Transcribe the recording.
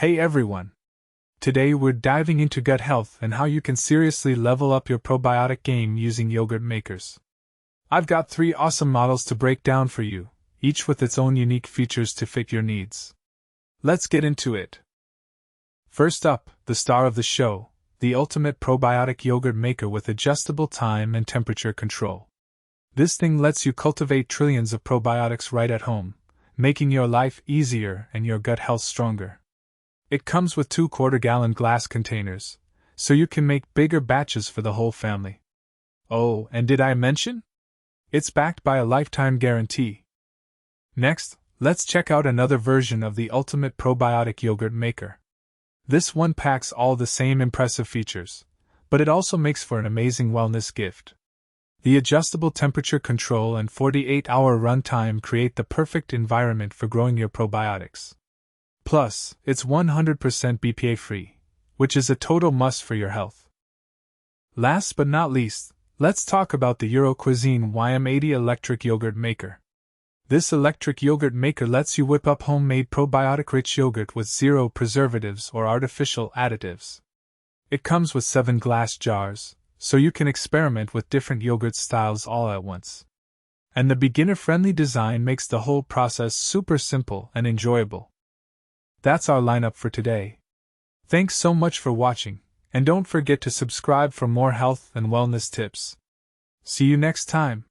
Hey everyone! Today we're diving into gut health and how you can seriously level up your probiotic game using yogurt makers. I've got 3 awesome models to break down for you, each with its own unique features to fit your needs. Let's get into it. First up, the star of the show, the ultimate probiotic yogurt maker with adjustable time and temperature control. This thing lets you cultivate trillions of probiotics right at home, making your life easier and your gut health stronger. It comes with 2 quarter-gallon glass containers, so you can make bigger batches for the whole family. Oh, and did I mention? It's backed by a lifetime guarantee. Next, let's check out another version of the ultimate probiotic yogurt maker. This one packs all the same impressive features, but it also makes for an amazing wellness gift. The adjustable temperature control and 48-hour runtime create the perfect environment for growing your probiotics. Plus, it's 100% BPA-free, which is a total must for your health. Last but not least, let's talk about the Cuisine YM80 electric yogurt maker. This electric yogurt maker lets you whip up homemade probiotic-rich yogurt with 0 preservatives or artificial additives. It comes with 7 glass jars, so you can experiment with different yogurt styles all at once. And the beginner-friendly design makes the whole process super simple and enjoyable. That's our lineup for today. Thanks so much for watching, and don't forget to subscribe for more health and wellness tips. See you next time.